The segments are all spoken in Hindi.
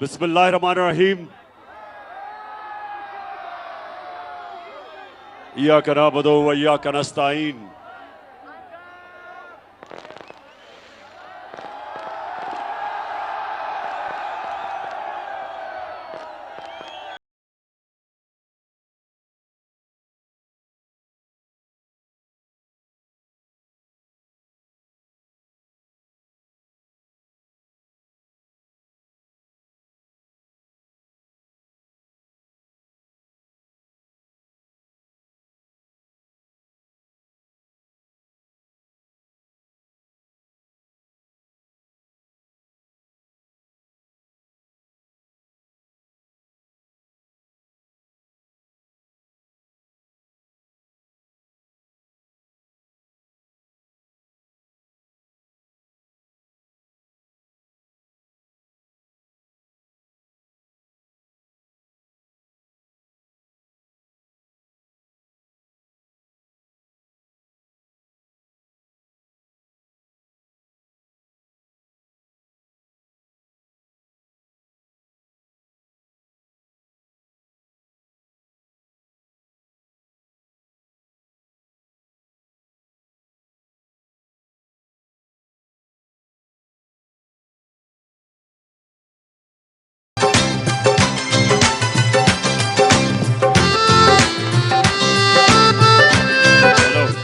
बिस्मिल्लाहिर्रहमानिर्रहीम। इय्याका नअबुदु व इय्याका नस्तईन।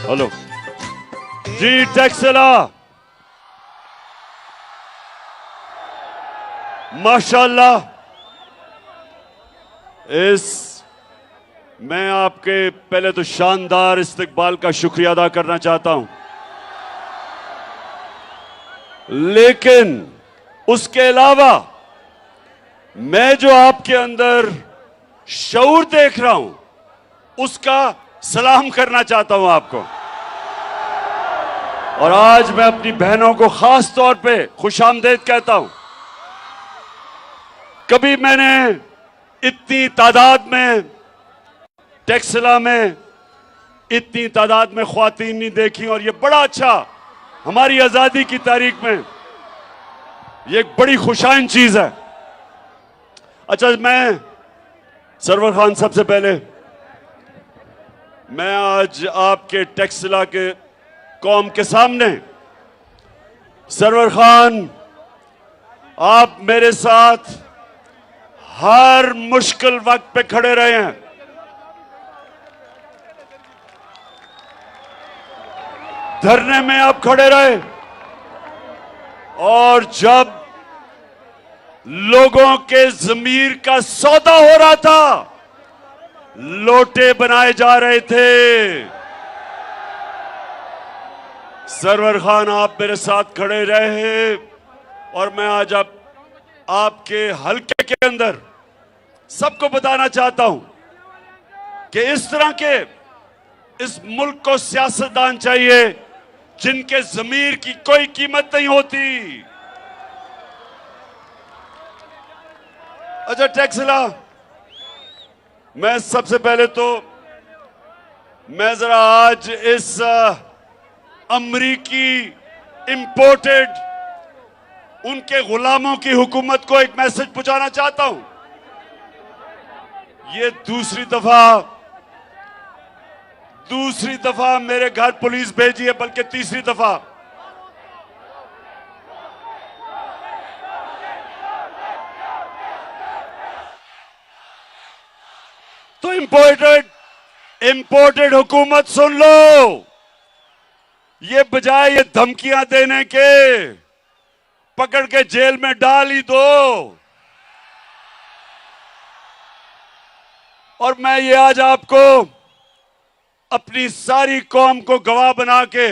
हेलो जी, टैक्सला माशाल्लाह। मैं आपके पहले तो शानदार इस्तकबाल का शुक्रिया अदा करना चाहता हूं, लेकिन उसके अलावा मैं जो आपके अंदर शऊर देख रहा हूं उसका सलाम करना चाहता हूं आपको। और आज मैं अपनी बहनों को खास तौर पे खुशामदीद कहता हूं। कभी मैंने इतनी तादाद में टैक्सला में इतनी तादाद में ख्वातीन नहीं देखी, और ये बड़ा अच्छा, हमारी आजादी की तारीख में ये एक बड़ी खुशाइन चीज है। अच्छा, मैं सरवर खान, सबसे पहले मैं आज आपके टैक्सला के कौम के सामने, सरवर खान, आप मेरे साथ हर मुश्किल वक्त पे खड़े रहे हैं। धरने में आप खड़े रहे, और जब लोगों के ज़मीर का सौदा हो रहा था, लोटे बनाए जा रहे थे, सरवर खान आप मेरे साथ खड़े रहे। और मैं आज आपके हलके के अंदर सबको बताना चाहता हूं कि इस तरह के इस मुल्क को सियासतदान चाहिए जिनके ज़मीर की कोई कीमत नहीं होती। अच्छा टैक्सला, मैं सबसे पहले तो मैं जरा आज इस अमरीकी इंपोर्टेड उनके गुलामों की हुकूमत को एक मैसेज पहुंचाना चाहता हूं। ये दूसरी दफा मेरे घर पुलिस भेजी है, बल्कि तीसरी दफा। तो इंपोर्टेड हुकूमत सुन लो, ये बजाय ये धमकियां देने के पकड़ के जेल में डाल ही दो। और मैं ये आज आपको अपनी सारी कौम को गवाह बना के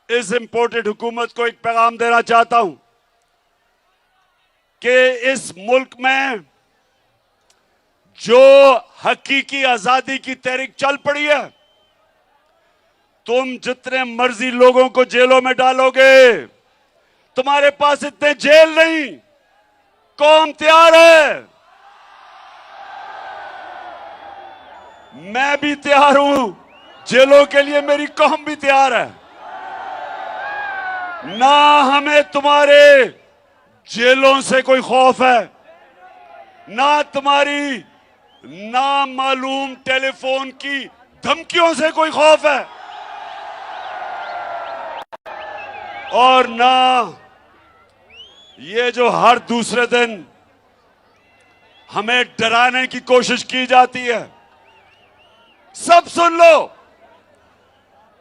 इस इंपोर्टेड हुकूमत को एक पैगाम देना चाहता हूं कि इस मुल्क में जो हकीकी आजादी की तहरीक चल पड़ी है, तुम जितने मर्जी लोगों को जेलों में डालोगे, तुम्हारे पास इतने जेल नहीं। कौम तैयार है, मैं भी तैयार हूं जेलों के लिए, मेरी कौम भी तैयार है। ना हमें तुम्हारे जेलों से कोई खौफ है, ना तुम्हारी नामालूम टेलीफोन की धमकियों से कोई खौफ है, और ना ये जो हर दूसरे दिन हमें डराने की कोशिश की जाती है। सब सुन लो,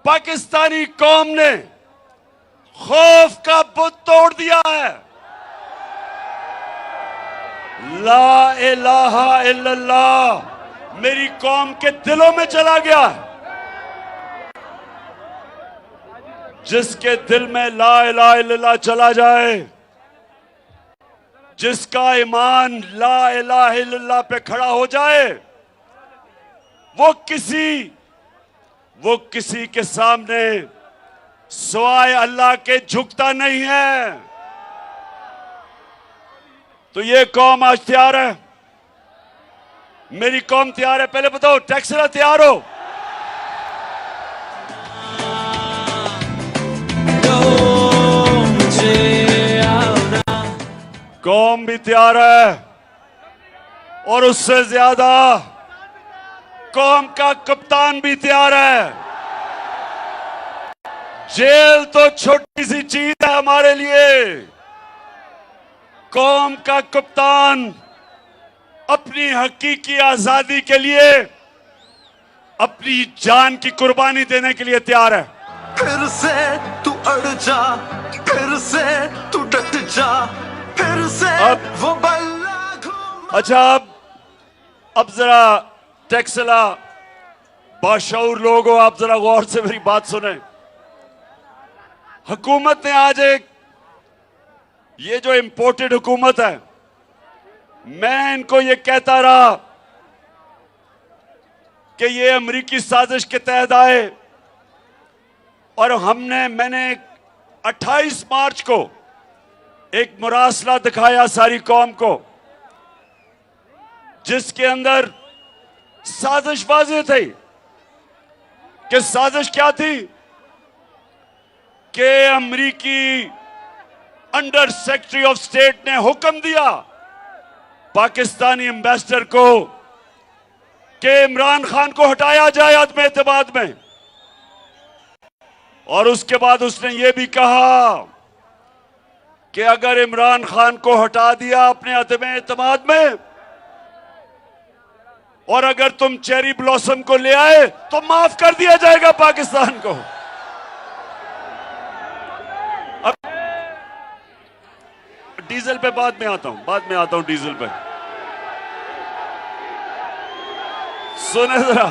पाकिस्तानी कौम ने खौफ का बुत तोड़ दिया है। ला इलाहा इल्लल्लाह मेरी कौम के दिलों में चला गया है। जिसके दिल में ला इलाहा इल्लल्लाह चला जाए, जिसका ईमान ला इलाहा इल्लल्लाह पे खड़ा हो जाए, वो किसी के सामने सिवाय अल्लाह के झुकता नहीं है। तो ये कौम आज तैयार है, मेरी कौम तैयार है। पहले बताओ, टेक्सला तैयार हो? कौम भी तैयार है, और उससे ज्यादा कौम का कप्तान भी तैयार है। जेल तो छोटी सी चीज है हमारे लिए, कौम का कप्तान अपनी हकीकी आजादी के लिए अपनी जान की कुर्बानी देने के लिए तैयार है। फिर से तू अड़ जा, फिर से तू डट जा, फिर से अब वो बल्ला घूम। अच्छा, अब जरा टेक्सला बाशऊर लोग हो, आप जरा गौर से मेरी बात सुने। हुकूमत ने आज ये जो इंपोर्टेड हुकूमत है, मैं इनको ये कहता रहा कि ये अमेरिकी साजिश के तहत आए, और मैंने 28 मार्च को एक मुरासला दिखाया सारी कौम को, जिसके अंदर साजिश वाज़ेह थी। कि साजिश क्या थी? कि अमेरिकी अंडर सेक्रेटरी ऑफ स्टेट ने हुक्म दिया पाकिस्तानी एम्बेसडर को कि इमरान खान को हटाया जाए अदम एतमाद में, और उसके बाद उसने ये भी कहा कि अगर इमरान खान को हटा दिया अपने अदम एतमाद में, और अगर तुम चेरी ब्लॉसम को ले आए तो माफ कर दिया जाएगा पाकिस्तान को। अब डीजल पे बाद में आता हूं, डीजल पे सुने जरा,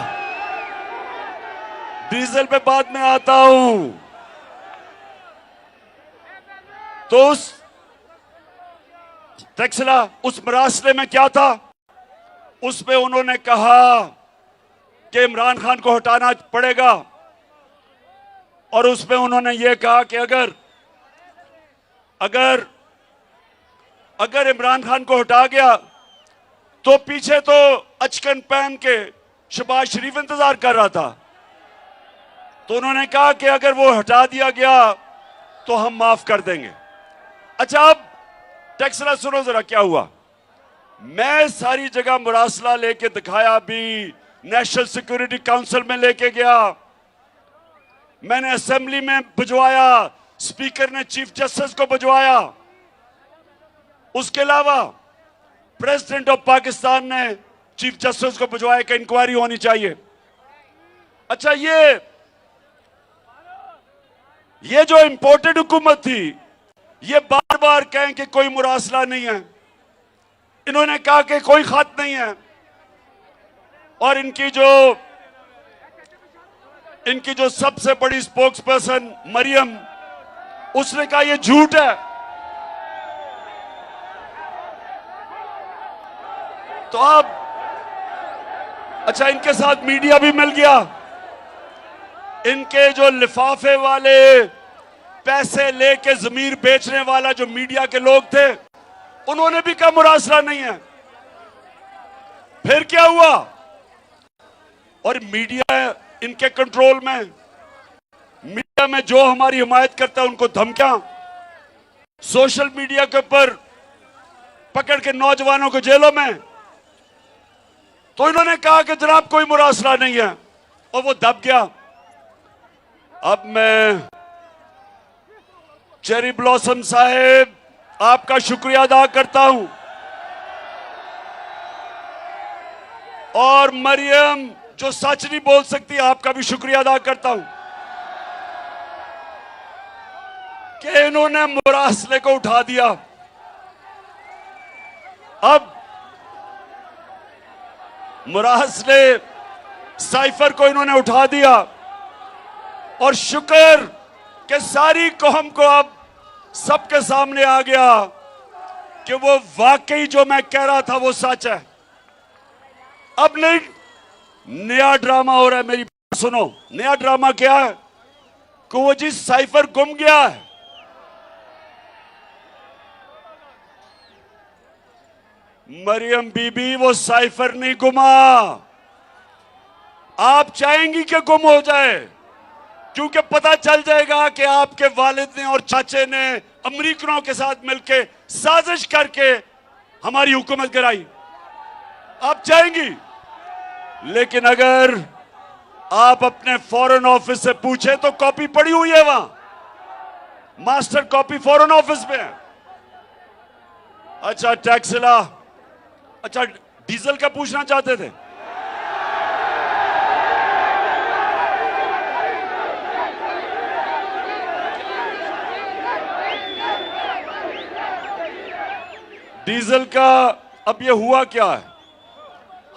डीजल पे बाद में आता हूं। तो उस टेक्सला, उस मरासले में क्या था? उसमें उन्होंने कहा कि इमरान खान को हटाना पड़ेगा, और उसमें उन्होंने यह कहा कि अगर इमरान खान को हटा गया तो पीछे तो अचकन पहन के शहबाज शरीफ इंतजार कर रहा था। तो उन्होंने कहा कि अगर वो हटा दिया गया तो हम माफ कर देंगे। अच्छा, अब टेक्सला सुनो जरा क्या हुआ। मैं सारी जगह मुरासला लेके दिखाया, भी नेशनल सिक्योरिटी काउंसिल में लेके गया, मैंने असेंबली में भिजवाया, स्पीकर ने चीफ जस्टिस को भिजवाया, उसके अलावा प्रेसिडेंट ऑफ पाकिस्तान ने चीफ जस्टिस को भिजवाया कि इंक्वायरी होनी चाहिए। अच्छा, ये जो इंपोर्टेड हुकूमत थी, ये बार बार कहें कि कोई मुरासला नहीं है, इन्होंने कहा कि कोई खत नहीं है, और इनकी जो सबसे बड़ी स्पोक्स पर्सन मरियम, उसने कहा ये झूठ है। तो अब अच्छा, इनके साथ मीडिया भी मिल गया, इनके जो लिफाफे वाले पैसे लेके जमीर बेचने वाला जो मीडिया के लोग थे, उन्होंने भी कहा मुरासला नहीं है। फिर क्या हुआ? और मीडिया इनके कंट्रोल में, मीडिया में जो हमारी हिमायत करता है उनको धमकियां, सोशल मीडिया के ऊपर पकड़ के नौजवानों को जेलों में। तो इन्होंने कहा कि जनाब कोई मुरासला नहीं है और वो दब गया। अब मैं चेरी ब्लॉसम साहेब आपका शुक्रिया अदा करता हूं और मरियम जो सच नहीं बोल सकती आपका भी शुक्रिया अदा करता हूं कि इन्होंने मुरासले को उठा दिया। अब मुरासले साइफर को इन्होंने उठा दिया और शुक्र कि सारी कौम को अब सबके सामने आ गया कि वो वाकई जो मैं कह रहा था वो सच है। अब नहीं नया ड्रामा हो रहा है। मेरी बात सुनो, नया ड्रामा क्या है कि वो जी साइफर गुम गया है। मरियम बीबी वो साइफर नहीं गुमा। आप चाहेंगी कि गुम हो जाए क्योंकि पता चल जाएगा कि आपके वालिद ने और चाचे ने अमेरिकनों के साथ मिलकर साजिश करके हमारी हुकूमत गिराई। आप चाहेंगी, लेकिन अगर आप अपने फॉरेन ऑफिस से पूछे तो कॉपी पड़ी हुई है वहां, मास्टर कॉपी फॉरेन ऑफिस में है। अच्छा टैक्सिला, अच्छा डीजल का पूछना चाहते थे? डीजल का अब ये हुआ क्या है?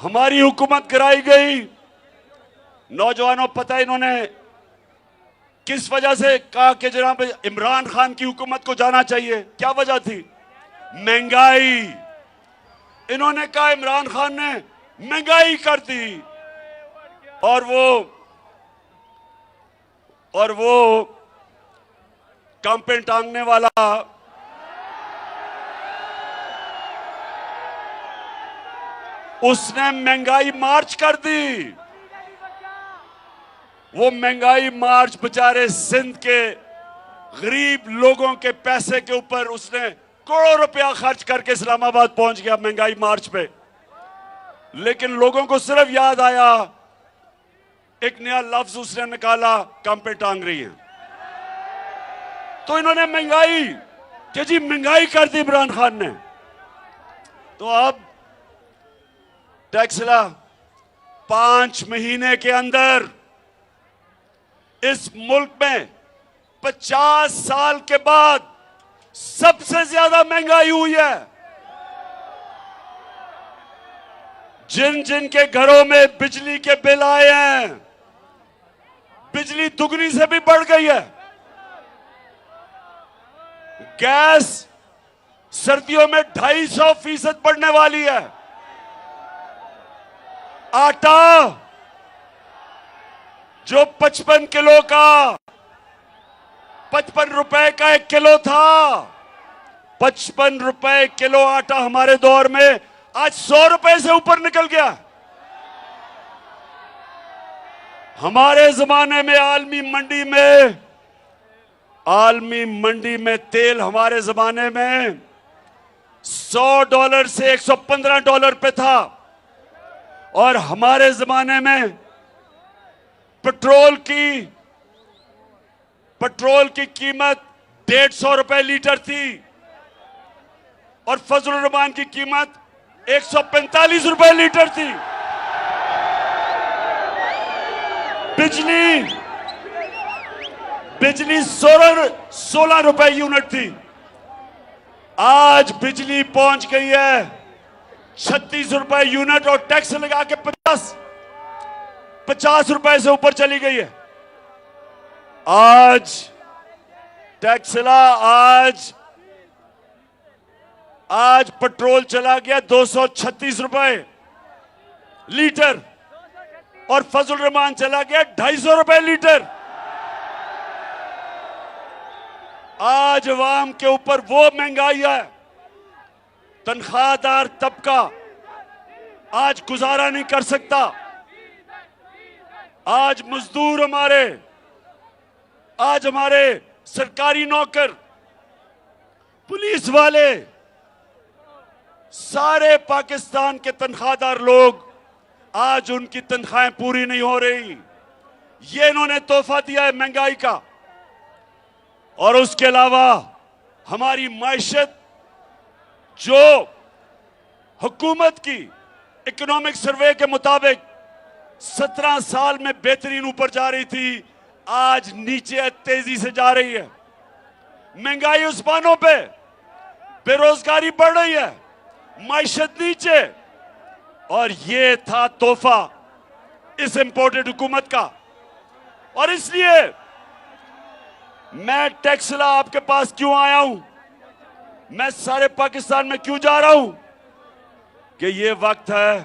हमारी हुकूमत गिराई गई। नौजवानों पता है इन्होंने किस वजह से कहा कि जनाब इमरान खान की हुकूमत को जाना चाहिए? क्या वजह थी? महंगाई। इन्होंने कहा इमरान खान ने महंगाई कर दी और वो कांपे टांगने वाला उसने महंगाई मार्च कर दी। वो महंगाई मार्च बेचारे सिंध के गरीब लोगों के पैसे के ऊपर उसने करोड़ों रुपया खर्च करके इस्लामाबाद पहुंच गया महंगाई मार्च पे। लेकिन लोगों को सिर्फ याद आया एक नया लफ्ज उसने निकाला, कांपे टांग रही है। तो इन्होंने महंगाई कि जी महंगाई कर दी इमरान खान ने। तो अब टैक्सला 5 महीने के अंदर इस मुल्क में 50 साल के बाद सबसे ज्यादा महंगाई हुई है। जिन जिन के घरों में बिजली के बिल आए हैं, बिजली दुगनी से भी बढ़ गई है। गैस सर्दियों में 250% बढ़ने वाली है। आटा जो 55 किलो का 55 रुपए का 1 किलो था, 55 रुपए किलो आटा हमारे दौर में आज 100 रुपए से ऊपर निकल गया। हमारे जमाने में आलमी मंडी में तेल हमारे जमाने में $100 से $115 पे था और हमारे जमाने में पेट्रोल की कीमत 150 रुपए लीटर थी और फजलुर रहमान की कीमत 145 रुपए लीटर थी। बिजली 16 रुपए यूनिट थी। आज बिजली पहुंच गई है 36 रुपए यूनिट और टैक्स लगा के 50 रुपए से ऊपर चली गई है। आज टैक्सला आज पेट्रोल चला गया 236 रुपए लीटर और फजल रहमान चला गया 250 रुपए लीटर। आज अवाम के ऊपर वो महंगाई है, तनख्वाहदार तबका आज गुजारा नहीं कर सकता। आज मजदूर हमारे सरकारी नौकर, पुलिस वाले सारे पाकिस्तान के तनख्वाहदार लोग आज उनकी तनख्वाहें पूरी नहीं हो रही। ये इन्होंने तोहफा दिया है महंगाई का। और उसके अलावा हमारी मायशत जो हुकूमत की इकोनॉमिक सर्वे के मुताबिक 17 साल में बेहतरीन ऊपर जा रही थी, आज नीचे तेजी से जा रही है। महंगाई उस्मानों पे, बेरोजगारी बढ़ रही है, मायशत नीचे। और ये था तोहफा इस इंपोर्टेड हुकूमत का। और इसलिए मैं टेक्सला आपके पास क्यों आया हूं, मैं सारे पाकिस्तान में क्यों जा रहा हूं, कि ये वक्त है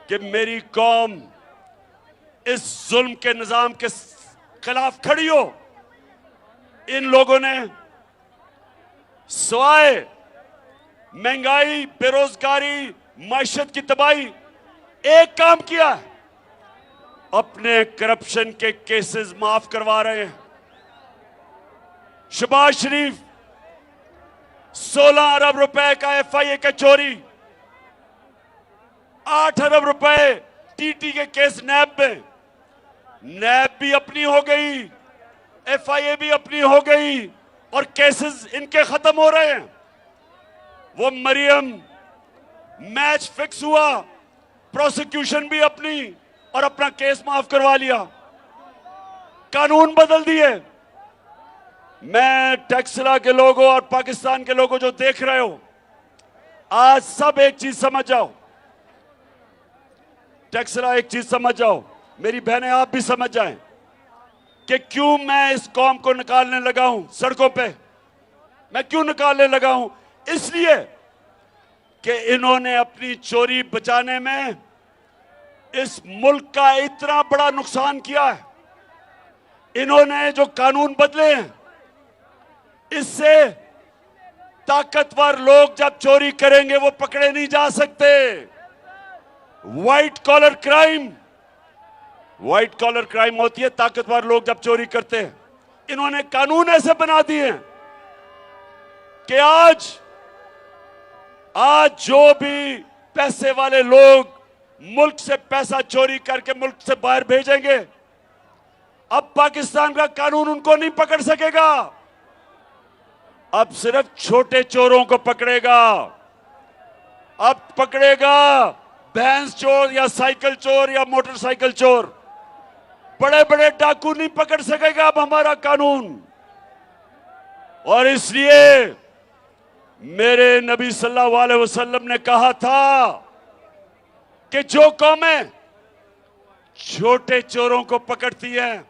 कि मेरी कौम इस जुल्म के निजाम के खिलाफ खड़ी हो। इन लोगों ने सिवाय महंगाई, बेरोजगारी, मायशत की तबाही एक काम किया है, अपने करप्शन के केसेस माफ करवा रहे हैं। शहबाज शरीफ 16 अरब रुपए का FIA का चोरी, 8 अरब रुपए TT के केस नैब में, नैब भी अपनी हो गई, FIA भी अपनी हो गई और केसेस इनके खत्म हो रहे हैं। वो मरियम मैच फिक्स हुआ, प्रोसिक्यूशन भी अपनी और अपना केस माफ करवा लिया, कानून बदल दिए। मैं टेक्सला के लोगों और पाकिस्तान के लोगों जो देख रहे हो, आज सब एक चीज समझ जाओ, टेक्सला एक चीज समझ जाओ, मेरी बहनें आप भी समझ जाएं कि क्यों मैं इस कौम को निकालने लगा हूं सड़कों पे। मैं क्यों निकालने लगा हूं, इसलिए कि इन्होंने अपनी चोरी बचाने में इस मुल्क का इतना बड़ा नुकसान किया है। इन्होंने जो कानून बदले हैं, इससे ताकतवर लोग जब चोरी करेंगे वो पकड़े नहीं जा सकते। व्हाइट कॉलर क्राइम होती है ताकतवर लोग जब चोरी करते हैं। इन्होंने कानून ऐसे बना दिए हैं कि आज जो भी पैसे वाले लोग मुल्क से पैसा चोरी करके मुल्क से बाहर भेजेंगे, अब पाकिस्तान का कानून उनको नहीं पकड़ सकेगा। अब सिर्फ छोटे चोरों को पकड़ेगा। अब पकड़ेगा भैंस चोर या साइकिल चोर या मोटरसाइकिल चोर, बड़े बड़े डाकू नहीं पकड़ सकेगा अब हमारा कानून। और इसलिए मेरे नबी सल्लल्लाहु अलैहि वसल्लम ने कहा था कि जो कौमें छोटे चोरों को पकड़ती हैं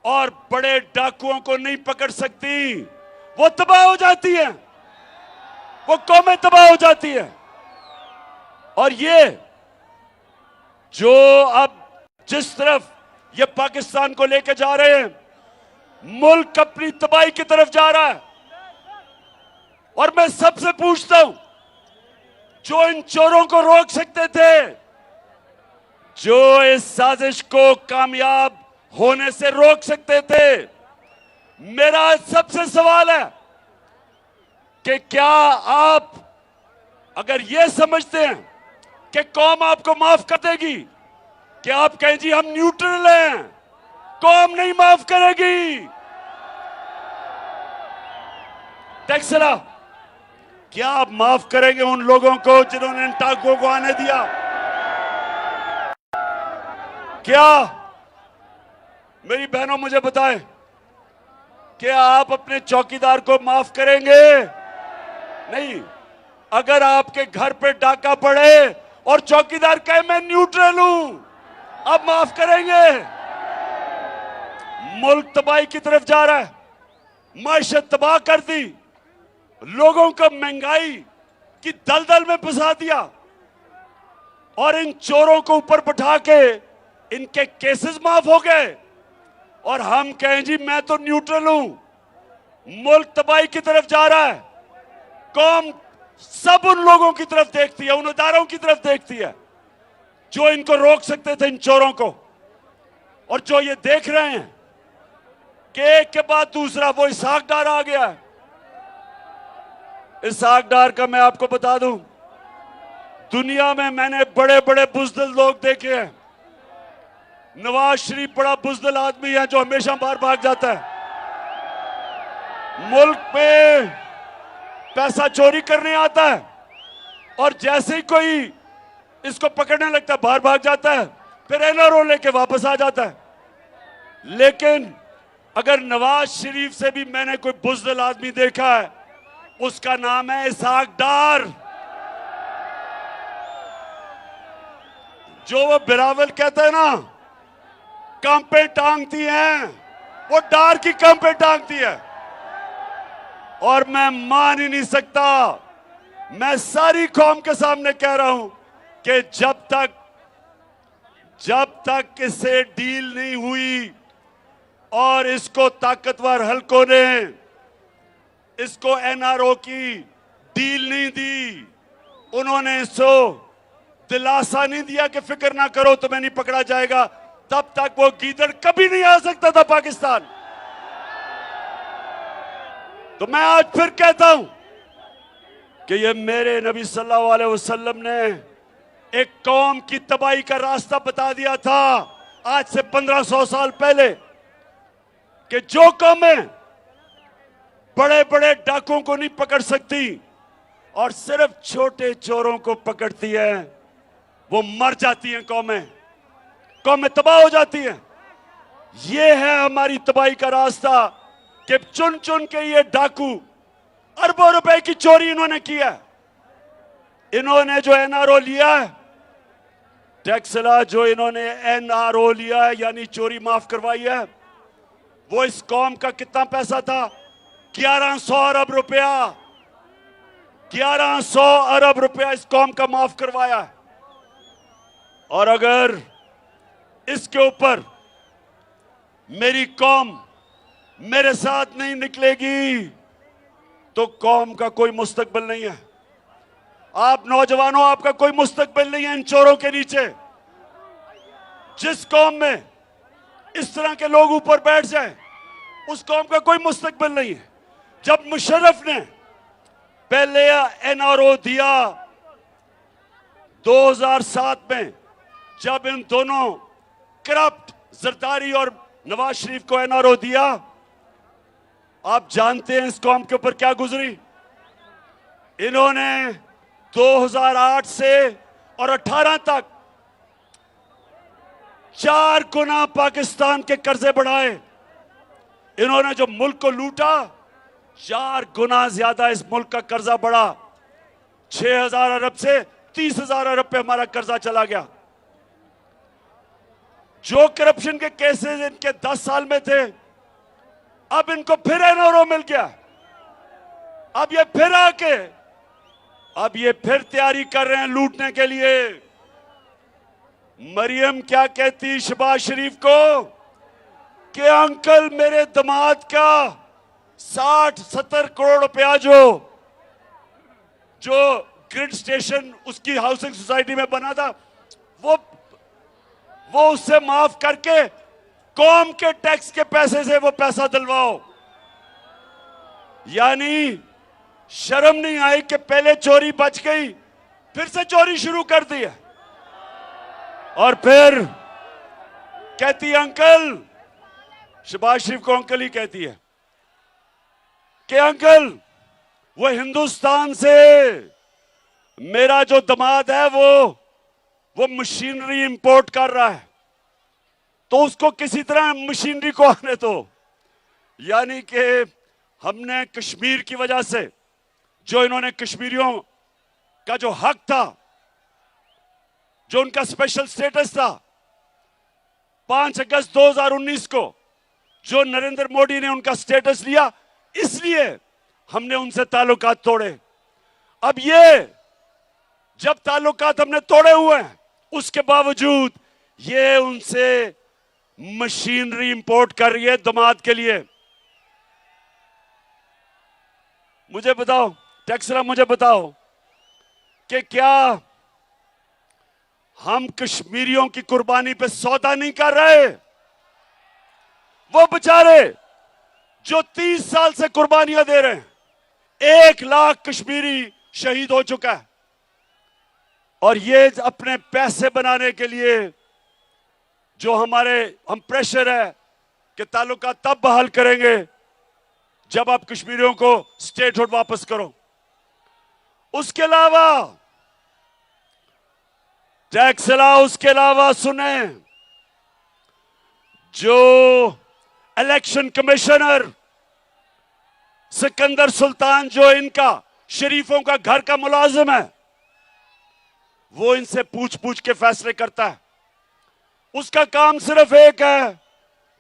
और बड़े डाकुओं को नहीं पकड़ सकती, वो तबाह हो जाती है, वो कौमें तबाह हो जाती है। और ये जो अब जिस तरफ ये पाकिस्तान को लेकर जा रहे हैं, मुल्क अपनी तबाही की तरफ जा रहा है। और मैं सबसे पूछता हूं, जो इन चोरों को रोक सकते थे, जो इस साजिश को कामयाब होने से रोक सकते थे, मेरा सबसे सवाल है कि क्या आप अगर यह समझते हैं कि कौम आपको माफ कर देगी, कि आप कहें जी हम न्यूट्रल हैं, कौम नहीं माफ करेगी। टेक्सला, क्या आप माफ करेंगे उन लोगों को जिन्होंने इन टाकों को आने दिया? क्या मेरी बहनों मुझे बताएं, क्या आप अपने चौकीदार को माफ करेंगे? नहीं। अगर आपके घर पे डाका पड़े और चौकीदार कहे मैं न्यूट्रल हूं, आप माफ करेंगे? मुल्क तबाही की तरफ जा रहा है, मायशत तबाह कर दी, लोगों को महंगाई की दलदल में फंसा दिया और इन चोरों को ऊपर बैठा के इनके केसेस माफ हो गए और हम कहें जी मैं तो न्यूट्रल हूं। मुल्क तबाही की तरफ जा रहा है, कौम सब उन लोगों की तरफ देखती है, उन इदारों की तरफ देखती है जो इनको रोक सकते थे, इन चोरों को। और जो ये देख रहे हैं कि एक के बाद दूसरा वो इसहाक डार आ गया है, इसहाक डार का मैं आपको बता दूं, दुनिया में मैंने बड़े बड़े बुज़दिल लोग देखे हैं। नवाज शरीफ बड़ा बुज़दिल आदमी है जो हमेशा बाहर भाग जाता है, मुल्क पे पैसा चोरी करने आता है और जैसे ही कोई इसको पकड़ने लगता है बाहर भाग जाता है, फिर एनआरओ लेके वापस आ जाता है। लेकिन अगर नवाज शरीफ से भी मैंने कोई बुज़दिल आदमी देखा है, उसका नाम है इसहाक डार। जो वो बिलावल कहते हैं ना, काम पे टांगती हैं, वो डार की काम पे टांगती है। और मैं मान ही नहीं सकता, मैं सारी कौम के सामने कह रहा हूं कि जब तक इससे डील नहीं हुई और इसको ताकतवर हलकों ने इसको एनआरओ की डील नहीं दी, उन्होंने इसको दिलासा नहीं दिया कि फिक्र ना करो तुम्हें नहीं पकड़ा जाएगा, तब तक वो गीदड़ कभी नहीं आ सकता था पाकिस्तान। तो मैं आज फिर कहता हूं कि ये मेरे नबी सल्लल्लाहु अलैहि वसल्लम ने एक कौम की तबाही का रास्ता बता दिया था आज से 1500 साल पहले, कि जो कौमें बड़े बड़े डाकुओं को नहीं पकड़ सकती और सिर्फ छोटे चोरों को पकड़ती है, वो मर जाती हैं, कौमें तबाह हो जाती हैं। ये है हमारी तबाही का रास्ता कि चुन चुन के ये डाकू अरबों रुपए की चोरी इन्होंने किया। इन्होंने जो एनआरओ लिया है, टैक्सला जो इन्होंने एनआरओ लिया है यानी चोरी माफ करवाई है, वो इस कौम का कितना पैसा था? 1100 अरब रुपया, 1100 अरब रुपया इस कौम का माफ करवाया है। और अगर इसके ऊपर मेरी कौम मेरे साथ नहीं निकलेगी तो कौम का कोई मुस्तकबिल नहीं है। आप नौजवानों, आपका कोई मुस्तकबिल नहीं है इन चोरों के नीचे। जिस कौम में इस तरह के लोग ऊपर बैठ जाएं, उस कौम का कोई मुस्तकबिल नहीं है। जब मुशर्रफ ने पहले एनआरओ दिया 2007 में, जब इन दोनों करप्ट जरदारी और नवाज शरीफ को एनआरओ दिया, आप जानते हैं इस कौम के ऊपर क्या गुजरी? इन्होंने 2008 से और 18 तक 4 गुना पाकिस्तान के कर्जे बढ़ाए। इन्होंने जो मुल्क को लूटा, 4 गुना ज्यादा इस मुल्क का कर्जा बढ़ा। 6000 अरब से 30,000 अरब पे हमारा कर्जा चला गया। जो करप्शन के केसेस इनके 10 साल में थे, अब इनको फिर एनआरओ मिल गया। अब ये फिर आके तैयारी कर रहे हैं लूटने के लिए। मरियम क्या कहती शहबाज शरीफ को कि अंकल मेरे दामाद का 60-70 करोड़ रुपया जो ग्रिड स्टेशन उसकी हाउसिंग सोसाइटी में बना था, वो उससे माफ करके कौम के टैक्स के पैसे से वो पैसा दिलवाओ। यानी शर्म नहीं आई कि पहले चोरी बच गई, फिर से चोरी शुरू कर दी है। और फिर कहती अंकल, शहबाज शरीफ को अंकल ही कहती है कि अंकल वो हिंदुस्तान से मेरा जो दामाद है वो मशीनरी इंपोर्ट कर रहा है, तो उसको किसी तरह मशीनरी को आने दो। यानी कि हमने कश्मीर की वजह से जो इन्होंने कश्मीरियों का जो हक था, जो उनका स्पेशल स्टेटस था, 5 अगस्त 2019 को जो नरेंद्र मोदी ने उनका स्टेटस लिया, इसलिए हमने उनसे ताल्लुकात तोड़े। अब ये जब ताल्लुकात हमने तोड़े हुए हैं, उसके बावजूद ये उनसे मशीनरी इंपोर्ट कर रही है दामाद के लिए। मुझे बताओ टैक्सला, मुझे बताओ कि क्या हम कश्मीरियों की कुर्बानी पे सौदा नहीं कर रहे? वो बेचारे जो 30 साल से कुर्बानियां दे रहे हैं, 1 लाख कश्मीरी शहीद हो चुका है। और ये अपने पैसे बनाने के लिए जो हम प्रेशर है कि ताल्लुकात तब बहाल करेंगे जब आप कश्मीरियों को स्टेटहुड वापस करो। उसके अलावा टैक्सला, उसके अलावा सुने, जो इलेक्शन कमिश्नर सिकंदर सुल्तान, जो इनका शरीफों का घर का मुलाजिम है, वो इनसे पूछ पूछ के फैसले करता है। उसका काम सिर्फ एक है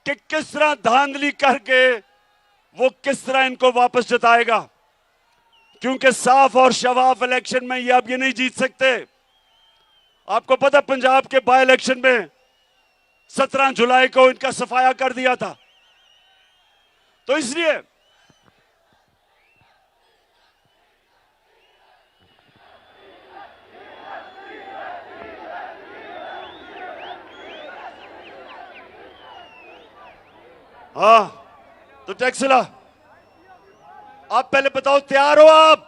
कि किस तरह धांधली करके वो किस तरह इनको वापस जिताएगा, क्योंकि साफ और शफाफ इलेक्शन में ये अब ये नहीं जीत सकते। आपको पता पंजाब के बाय इलेक्शन में 17 जुलाई को इनका सफाया कर दिया था। तो इसलिए हाँ, तो टैक्सला आप पहले बताओ, तैयार हो आप?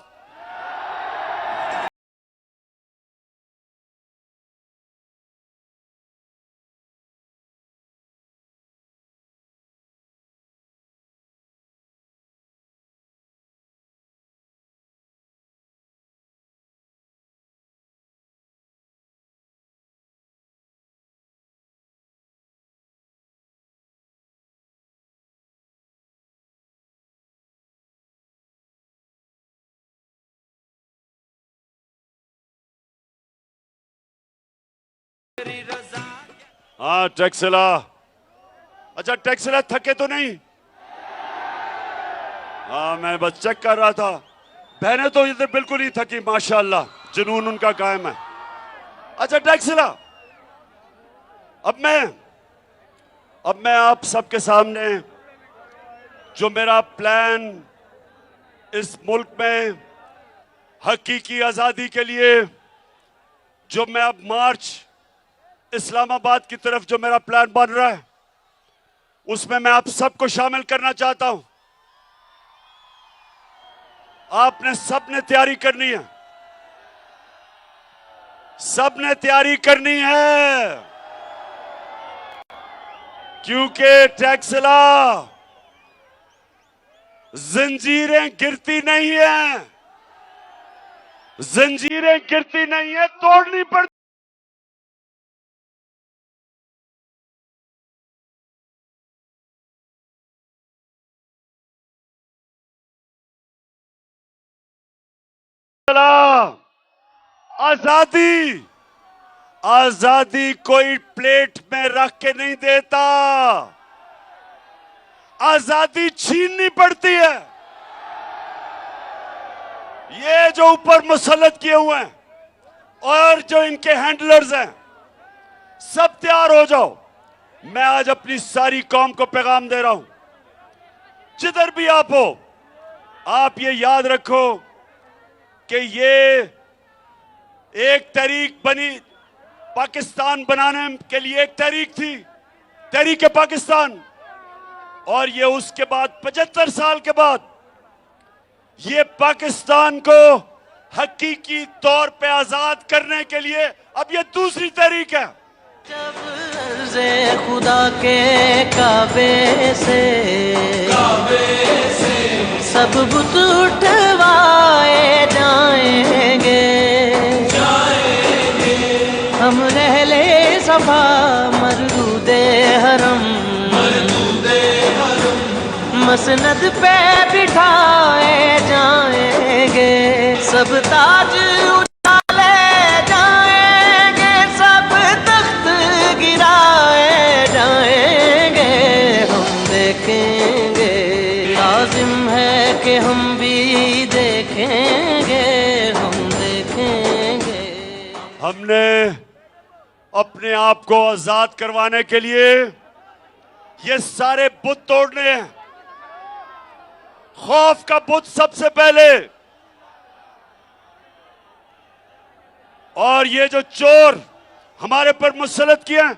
हाँ टैक्सला, अच्छा टैक्सला थके तो नहीं? हाँ मैं बस चेक कर रहा था। बहनें तो इधर बिल्कुल ही थकी, माशाल्लाह, जुनून उनका कायम है। अच्छा टैक्सला, अब मैं आप सबके सामने जो मेरा प्लान इस मुल्क में हकीकी आजादी के लिए, जो मैं अब मार्च इस्लामाबाद की तरफ जो मेरा प्लान बन रहा है, उसमें मैं आप सबको शामिल करना चाहता हूं। आपने सबने तैयारी करनी है, सबने तैयारी करनी है, क्योंकि टैक्सला जंजीरें गिरती नहीं है, जंजीरें गिरती नहीं है, तोड़नी पड़ती। आजादी, आजादी कोई प्लेट में रख के नहीं देता, आजादी छीननी पड़ती है। ये जो ऊपर मुसल्लत किए हुए हैं और जो इनके हैंडलर्स हैं, सब तैयार हो जाओ। मैं आज अपनी सारी कौम को पैगाम दे रहा हूं, जिधर भी आप हो, आप ये याद रखो कि ये एक तहरीक बनी, पाकिस्तान बनाने के लिए एक तहरीक थी, तहरीक पाकिस्तान, और ये उसके बाद 75 साल के बाद ये पाकिस्तान को हकीकी तौर पे आजाद करने के लिए अब ये दूसरी तहरीक है। जब अर्ज़े खुदा के काबे से सब बुत उठवाए जाएंगे, हम रहले सफा मरदूदे हरम मसनद पे बिठाए जाएंगे, सब ताज उठाले जाएंगे, सब तख्त गिराए जाएंगे, हम देखेंगे, लाजिम है कि हम भी देखेंगे, हम देखेंगे। हमने अपने आप को आजाद करवाने के लिए ये सारे बुत तोड़ने हैं। खौफ का बुत सबसे पहले, और ये जो चोर हमारे पर मुसल्लत किए हैं,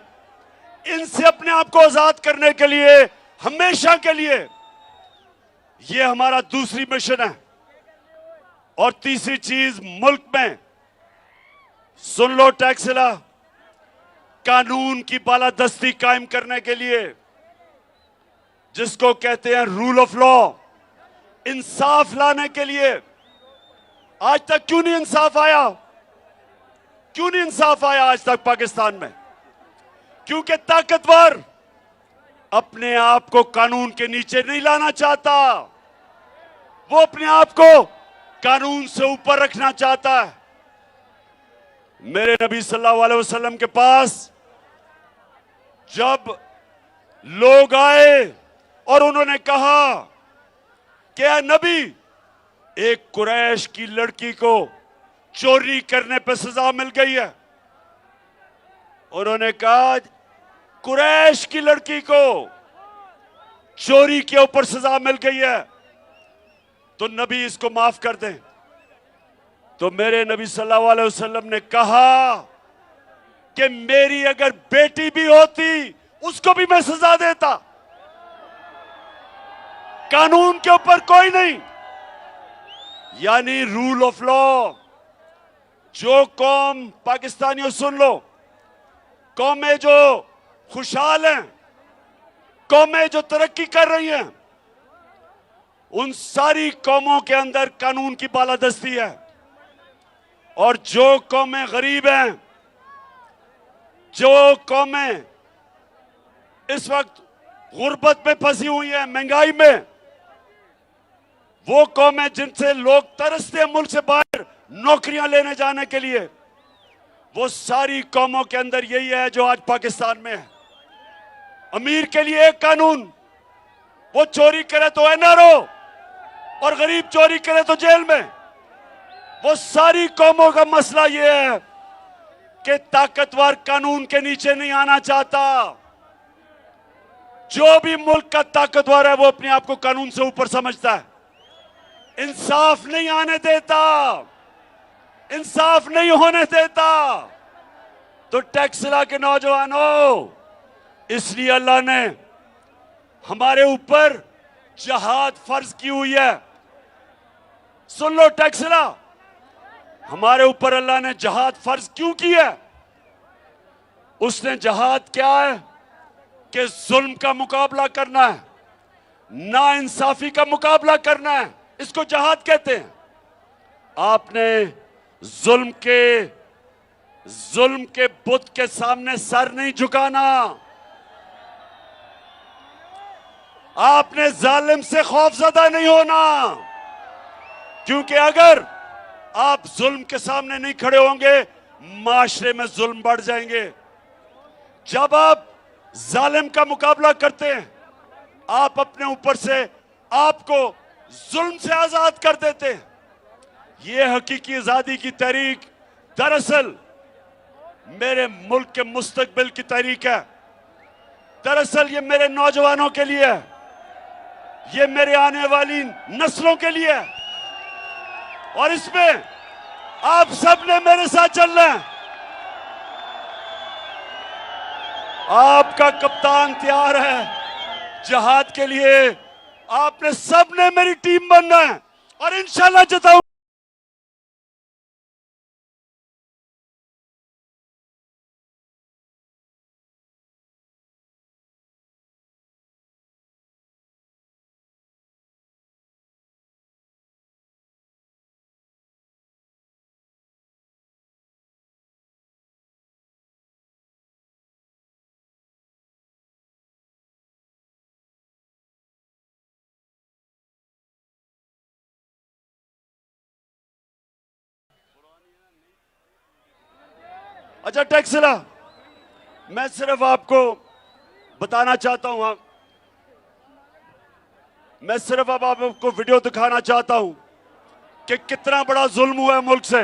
इनसे अपने आप को आजाद करने के लिए, हमेशा के लिए, ये हमारा दूसरी मिशन है। और तीसरी चीज, मुल्क में सुन लो टैक्सला, कानून की बालादस्ती कायम करने के लिए, जिसको कहते हैं रूल ऑफ लॉ, इंसाफ लाने के लिए आज तक क्यों नहीं इंसाफ आया? क्यों नहीं इंसाफ आया आज तक पाकिस्तान में? क्योंकि ताकतवर अपने आप को कानून के नीचे नहीं लाना चाहता, वो अपने आप को कानून से ऊपर रखना चाहता है। मेरे नबी सल्लल्लाहु अलैहि वसल्लम के पास जब लोग आए और उन्होंने कहा कि ऐ नबी, एक कुरैश की लड़की को चोरी करने पर सजा मिल गई है। उन्होंने कहा कुरैश की लड़की को चोरी के ऊपर सजा मिल गई है, तो नबी इसको माफ कर दें। तो मेरे नबी सल्लल्लाहु अलैहि वसल्लम ने कहा कि मेरी अगर बेटी भी होती उसको भी मैं सजा देता, कानून के ऊपर कोई नहीं। यानी रूल ऑफ लॉ। जो कौम, पाकिस्तानियों सुन लो, कौमें जो खुशहाल हैं, कौमें जो तरक्की कर रही हैं, उन सारी कौमों के अंदर कानून की बालादस्ती है। और जो कौमें गरीब हैं, जो कौमें इस वक्त गुर्बत में फंसी हुई हैं, महंगाई में, वो कौमें जिनसे लोग तरसते हैं मुल्क से बाहर नौकरियां लेने जाने के लिए, वो सारी कौमों के अंदर यही है जो आज पाकिस्तान में है। अमीर के लिए एक कानून, वो चोरी करे तो एनआरओ, और गरीब चोरी करे तो जेल में। वो सारी कौमों का मसला ये है कि ताकतवर कानून के नीचे नहीं आना चाहता। जो भी मुल्क का ताकतवर है वो अपने आप को कानून से ऊपर समझता है, इंसाफ नहीं आने देता, इंसाफ नहीं होने देता। तो टैक्सला के नौजवानों, इसलिए अल्लाह ने हमारे ऊपर जहाद फर्ज की हुई है। सुन लो टैक्सला, हमारे ऊपर अल्लाह ने जहाद फर्ज क्यों की है? उसने जहाद क्या है कि जुल्म का मुकाबला करना है, ना इंसाफी का मुकाबला करना है, इसको जहाद कहते हैं। आपने जुल्म के बुत के सामने सर नहीं झुकाना, आपने जालिम से खौफजदा नहीं होना, क्योंकि अगर आप जुल्म के सामने नहीं खड़े होंगे, माशरे में जुल्म बढ़ जाएंगे। जब आप जालिम का मुकाबला करते हैं, आप अपने ऊपर से आपको जुल्म से आजाद कर देते हैं। यह हकीकी आजादी की तहरीक दरअसल मेरे मुल्क के मुस्तकबिल की तहरीक है। दरअसल ये मेरे नौजवानों के लिए है, ये मेरे आने वाली नस्लों के लिए है, और इसमें आप सब ने मेरे साथ चलना है। आपका कप्तान तैयार है जहाद के लिए, आपने सब ने मेरी टीम बनना है, और इंशाल्लाह जताऊं। अच्छा टैक्सला, मैं सिर्फ आपको बताना चाहता हूं, मैं सिर्फ अब आपको वीडियो दिखाना चाहता हूं कि कितना बड़ा जुल्म हुआ है मुल्क से।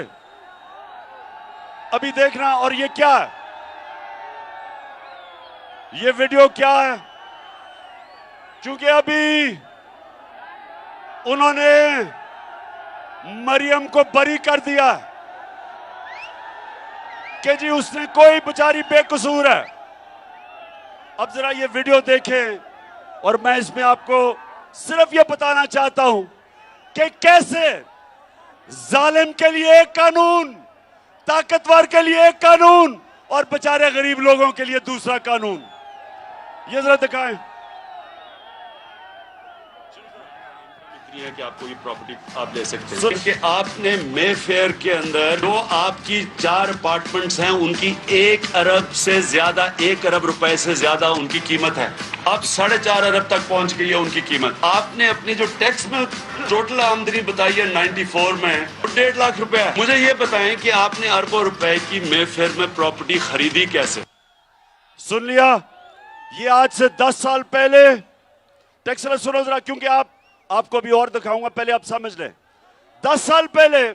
अभी देखना, और ये क्या है, ये वीडियो क्या है? क्योंकि अभी उन्होंने मरियम को बरी कर दिया कि जी उसने कोई बेचारी बेकसूर है। अब जरा ये वीडियो देखें, और मैं इसमें आपको सिर्फ ये बताना चाहता हूं कि कैसे जालिम के लिए एक कानून, ताकतवर के लिए एक कानून और बेचारे गरीब लोगों के लिए दूसरा कानून। ये जरा दिखाएं है कि आपको ये प्रॉपर्टी आप ले सकते हैं क्योंकि आपने मे फेयर के अंदर जो आपकी 4 अपार्टमेंट्स हैं उनकी 1 अरब से ज्यादा, 1 अरब रुपए से ज्यादा उनकी कीमत है। अब 4.5 अरब तक पहुंच गई है उनकी कीमत। आपने अपनी जो टैक्स में टोटल आमदनी बताई है 94 में 1.5 लाख रुपए है। मुझे ये बताएं कि आपने अरबों रुपए की मे फेयर में प्रॉपर्टी खरीदी कैसे? सुन लिया, ये आज से 10 साल पहले टैक्स सुनो जरा, क्योंकि आपको भी और दिखाऊंगा, पहले आप समझ लें। 10 साल पहले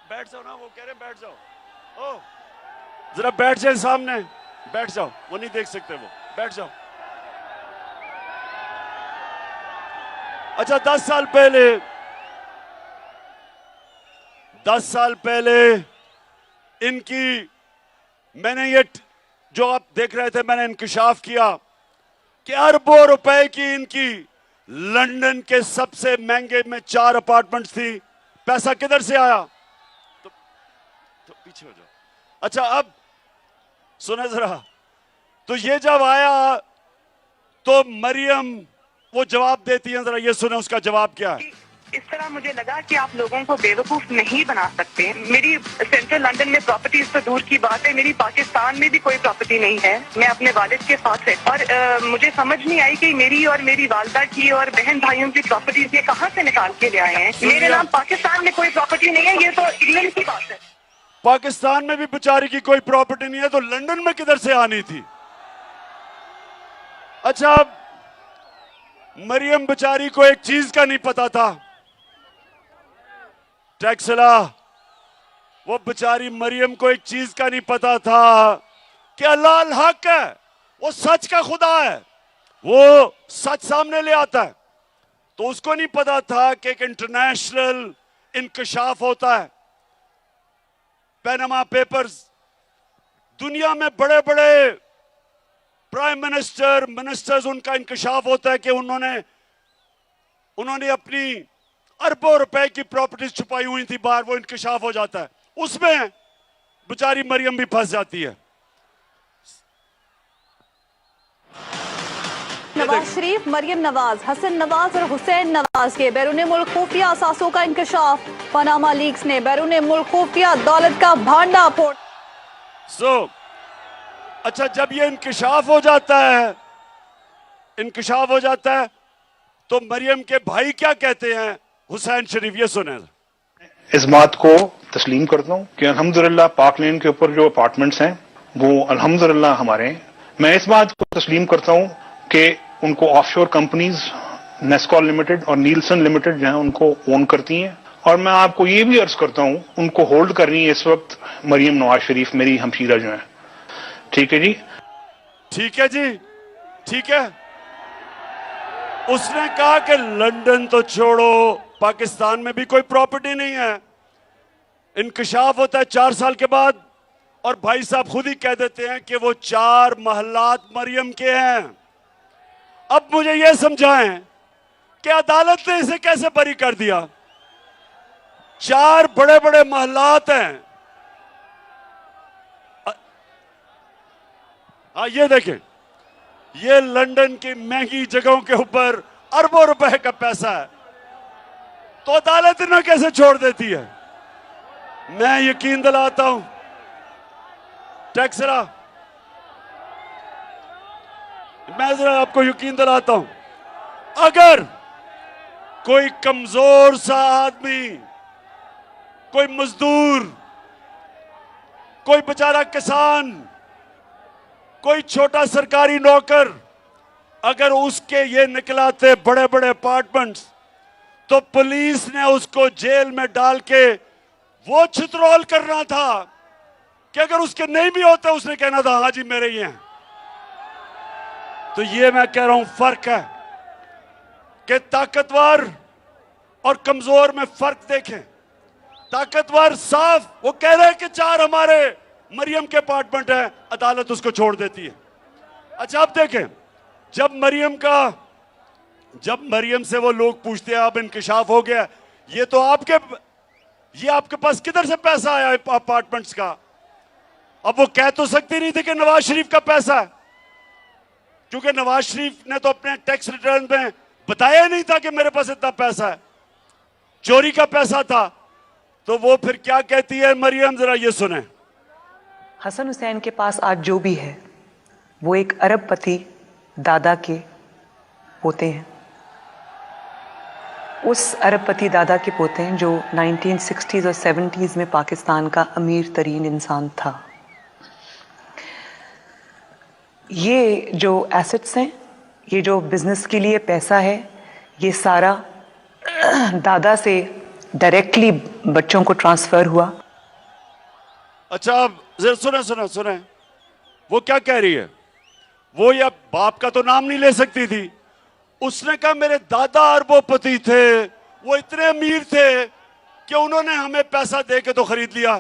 बैठ जाओ ना, वो कह रहे हैं बैठ जाओ। ओ जरा बैठ जाए सामने, बैठ जाओ, वो नहीं देख सकते, वो बैठ जाओ। अच्छा 10 साल पहले इनकी, मैंने ये जो आप देख रहे थे, मैंने इंकशाफ किया कि अरबों रुपए की इनकी लंदन के सबसे महंगे में 4 अपार्टमेंट्स थी। पैसा किधर से आया? तो पीछे हो जाओ। अच्छा अब सुने जरा, तो ये जब आया तो मरियम वो जवाब देती है, जरा ये सुने उसका जवाब क्या है। इस तरह मुझे लगा कि आप लोगों को बेवकूफ नहीं बना सकते। मेरी सेंट्रल लंदन में प्रॉपर्टीज तो दूर की बात है, मेरी पाकिस्तान में भी कोई प्रॉपर्टी नहीं है। मैं अपने वालिद के साथ है और मुझे समझ नहीं आई कि मेरी और मेरी वालदा की और बहन भाइयों की प्रॉपर्टीज ये कहाँ से निकाल के ले आए हैं। मेरे नाम पाकिस्तान में कोई प्रॉपर्टी नहीं है, ये तो इंग्लैंड की बात है। पाकिस्तान में भी बेचारी की कोई प्रॉपर्टी नहीं है, तो लंदन में किधर से आनी थी? अच्छा मरियम बेचारी को एक चीज का नहीं पता था, टैक्सला, वो बेचारी मरियम को एक चीज का नहीं पता था कि अल्लाह अल हक है, वो सच का खुदा है, वो सच सामने ले आता है। तो उसको नहीं पता था कि एक इंटरनेशनल इंकशाफ होता है, पैनामा पेपर्स, दुनिया में बड़े बड़े प्राइम मिनिस्टर्स उनका इंकशाफ होता है कि उन्होंने अपनी अरबों रुपए की प्रॉपर्टीज छुपाई हुई थी बाहर, वो इंकशाफ हो जाता है, उसमें बेचारी मरियम भी फंस जाती है। नवाज शरीफ, मरियम नवाज, हसन नवाज और हुसैन नवाज के बैरून मुल्क खुफिया असासों का इंकशाफ। पनामा लीक्स ने बैरून मुल्क खुफिया दौलत का भांडा फोड़। अच्छा जब ये इंकशाफ हो जाता है तो मरियम के भाई क्या कहते हैं, हुसैन शरीफ, ये सुने। इस बात को तस्लीम करता हूँ कि अल्हम्दुलिल्लाह पाक लेन के ऊपर जो अपार्टमेंट्स हैं वो अल्हम्दुलिल्लाह हमारे हैं। मैं इस बात को तस्लीम करता हूँ कि उनको ऑफशोर कंपनीज नेस्कॉल लिमिटेड और नीलसन लिमिटेड जो है उनको ओन करती हैं, और मैं आपको ये भी अर्ज करता हूँ उनको होल्ड कर रही है इस वक्त मरियम नवाज शरीफ, मेरी हमशीरा जो है। ठीक है जी, ठीक है जी, ठीक है। उसने कहा कि लंदन तो छोड़ो, पाकिस्तान में भी कोई प्रॉपर्टी नहीं है। इंकशाफ होता है 4 साल के बाद और भाई साहब खुद ही कह देते हैं कि वो 4 महल्लात मरियम के हैं। अब मुझे यह समझाएं कि अदालत ने इसे कैसे बरी कर दिया। 4 बड़े बड़े महल्लात हैं। हाँ ये देखें, ये लंदन की महंगी जगहों के ऊपर अरबों रुपए का पैसा है, तो अदालत इन्हें कैसे छोड़ देती है। मैं यकीन दिलाता हूं टैक्सरा, मैं जरा आपको यकीन दिलाता हूं, अगर कोई कमजोर सा आदमी, कोई मजदूर, कोई बेचारा किसान, कोई छोटा सरकारी नौकर, अगर उसके ये निकलाते बड़े बड़े अपार्टमेंट्स, तो पुलिस ने उसको जेल में डाल के वो छितरौल करना था कि अगर उसके नहीं भी होते उसने कहना था हाँ जी मेरे ही हैं। तो ये मैं कह रहा हूं फर्क है कि ताकतवर और कमजोर में फर्क देखें। ताकतवर साफ वो कह रहे हैं कि 4 हमारे मरियम के अपार्टमेंट है, अदालत उसको छोड़ देती है। अच्छा अब देखें, जब मरियम से वो लोग पूछते हैं अब इंकशाफ हो गया, ये तो ये आपके पास किधर से पैसा आया अपार्टमेंट्स का? अब वो कह तो सकती नहीं थी कि नवाज शरीफ का पैसा है, क्योंकि नवाज शरीफ ने तो अपने टैक्स रिटर्न में बताया नहीं था कि मेरे पास इतना पैसा है, चोरी का पैसा था। तो वो फिर क्या कहती है मरियम, जरा ये सुने। हसन हुसैन के पास आज जो भी है वो एक अरबपति दादा के पोते हैं। उस अरबपति दादा के पोते हैं जो 1960s और 70s में पाकिस्तान का अमीर तरीन इंसान था। ये जो एसेट्स हैं, ये जो बिजनेस के लिए पैसा है, ये सारा दादा से डायरेक्टली बच्चों को ट्रांसफर हुआ। अच्छा, अब जरा सुने सुने सुने, वो क्या कह रही है? वो या बाप का तो नाम नहीं ले सकती थी। उसने कहा मेरे दादा अरबोपति थे, वो इतने अमीर थे कि उन्होंने हमें पैसा दे के तो खरीद लिया।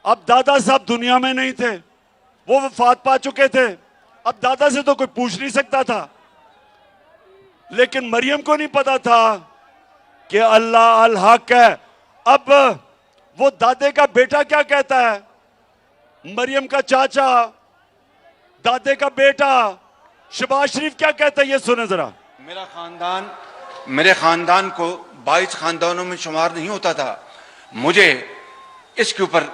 अब दादा साहब दुनिया में नहीं थे, वो वफात पा चुके थे। अब दादा से तो कोई पूछ नहीं सकता था, लेकिन मरियम को नहीं पता था कि अल्लाह अल हक है। अब वो दादे का बेटा क्या कहता है, मरियम का चाचा, दादे का बेटा शहबाज शरीफ क्या कहता है, ये सुने जरा। मेरे खानदान को 22 खानदानों में शुमार नहीं होता था। मुझे इसके ऊपर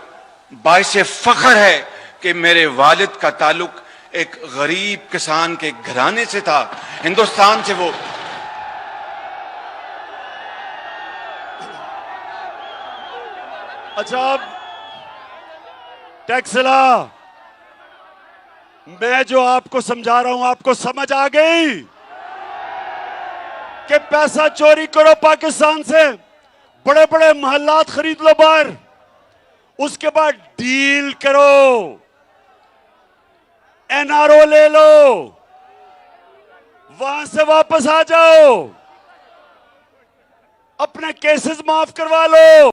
बाइसे फख्र है कि मेरे वालिद का ताल्लुक एक गरीब किसान के घराने से था, हिंदुस्तान से। वो अच्छा, अब टैक्सला, मैं जो आपको समझा रहा हूं आपको समझ आ गई कि पैसा चोरी करो पाकिस्तान से, बड़े बड़े महल्लात खरीद लो बाहर, उसके बाद डील करो, एनआरओ ले लो, वहां से वापस आ जाओ, अपने केसेस माफ करवा लो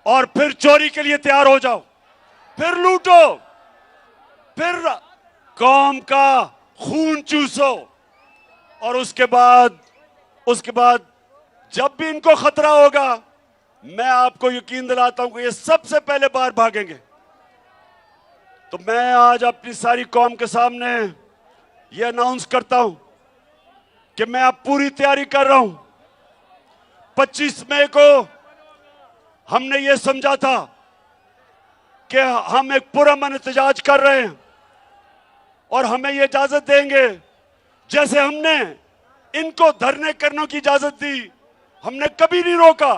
और फिर चोरी के लिए तैयार हो जाओ, फिर लूटो, फिर कौम का खून चूसो, और उसके बाद जब भी इनको खतरा होगा, मैं आपको यकीन दिलाता हूं कि ये सबसे पहले बाहर भागेंगे। तो मैं आज अपनी सारी कौम के सामने ये अनाउंस करता हूं कि मैं अब पूरी तैयारी कर रहा हूं। 25 मई को हमने ये समझा था कि हम एक पुरअमन एहतजाज कर रहे हैं और हमें ये इजाजत देंगे, जैसे हमने इनको धरने करने की इजाजत दी, हमने कभी नहीं रोका।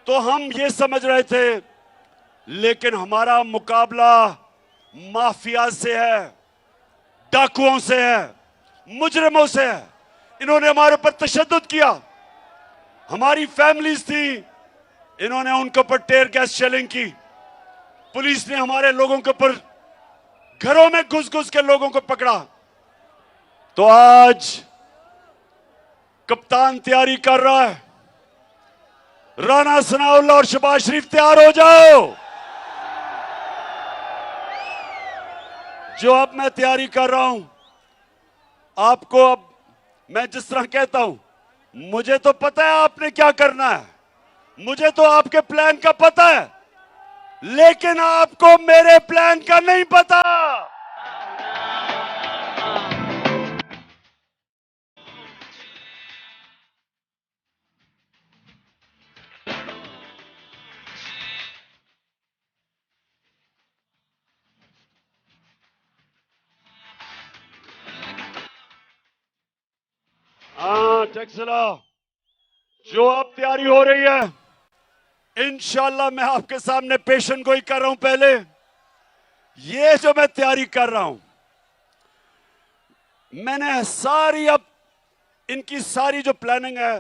तो हम ये समझ रहे थे, लेकिन हमारा मुकाबला माफिया से है, डाकुओं से है, मुजरिमों से है। इन्होंने हमारे ऊपर तशद्दुद किया, हमारी फैमिलीज थी, इन्होंने उनके ऊपर टेयर गैस शेलिंग की, पुलिस ने हमारे लोगों के ऊपर घरों में घुस घुस के लोगों को पकड़ा। तो आज कप्तान तैयारी कर रहा है, राना सनाउल्लाह और शहबाज शरीफ तैयार हो जाओ। जो अब मैं तैयारी कर रहा हूं, आपको अब मैं जिस तरह कहता हूं, मुझे तो पता है आपने क्या करना है, मुझे तो आपके प्लान का पता है, लेकिन आपको मेरे प्लान का नहीं पता। हाँ टैक्सला, जो अब तैयारी हो रही है, इंशाल्लाह मैं आपके सामने पेशन गोई कर रहा हूं। पहले ये जो मैं तैयारी कर रहा हूं, मैंने सारी अब इनकी सारी जो प्लानिंग है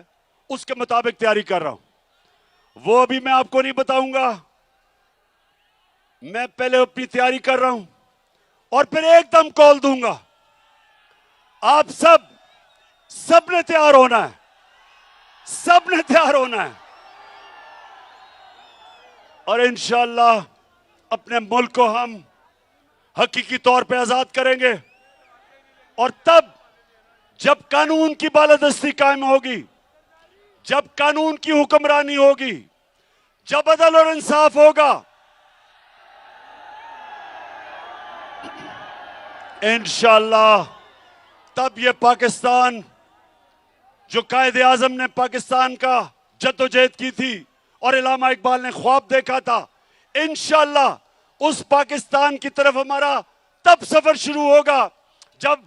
उसके मुताबिक तैयारी कर रहा हूं। वो अभी मैं आपको नहीं बताऊंगा, मैं पहले अपनी तैयारी कर रहा हूं और फिर एकदम कॉल दूंगा। आप सब ने तैयार होना है, सब ने तैयार होना है, और इंशाअल्लाह अपने मुल्क को हम हकीकी तौर पे आजाद करेंगे। और तब जब कानून की बालादस्ती कायम होगी, जब कानून की हुक्मरानी होगी, जब अदल और इंसाफ होगा, इंशाअल्लाह तब ये पाकिस्तान जो कायदे आजम ने पाकिस्तान का जद्दोजहद की थी और इल्लामा इकबाल ने ख्वाब देखा था, इंशाअल्लाह उस पाकिस्तान की तरफ हमारा तब सफर शुरू होगा जब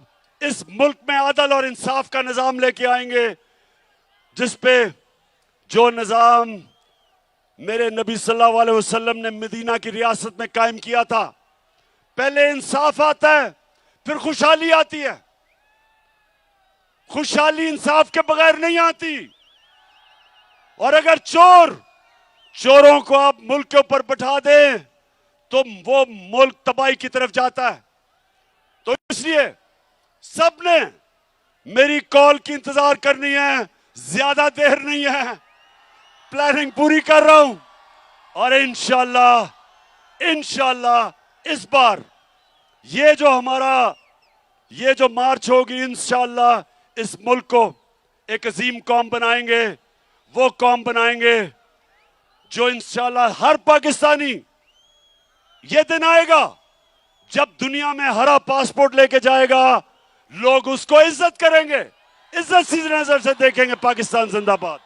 इस मुल्क में अदल और इंसाफ का निजाम लेके आएंगे, जिस पे जो निजाम मेरे नबी सल्लल्लाहु अलैहि वसल्लम ने मदीना की रियासत में कायम किया था। पहले इंसाफ आता है, फिर खुशहाली आती है। खुशहाली इंसाफ के बगैर नहीं आती। और अगर चोरों को आप मुल्क के ऊपर बैठा दें तो वो मुल्क तबाही की तरफ जाता है। तो इसलिए सबने मेरी कॉल की इंतजार करनी है, ज्यादा देर नहीं है, प्लानिंग पूरी कर रहा हूं और इंशाअल्लाह इस बार ये जो मार्च होगी, इंशाअल्लाह इस मुल्क को एक अजीम कौम बनाएंगे। वो कौम बनाएंगे जो इंशाअल्लाह हर पाकिस्तानी, ये दिन आएगा जब दुनिया में हरा पासपोर्ट लेके जाएगा, लोग उसको इज्जत करेंगे, इज्जत सी नजर से देखेंगे। पाकिस्तान जिंदाबाद।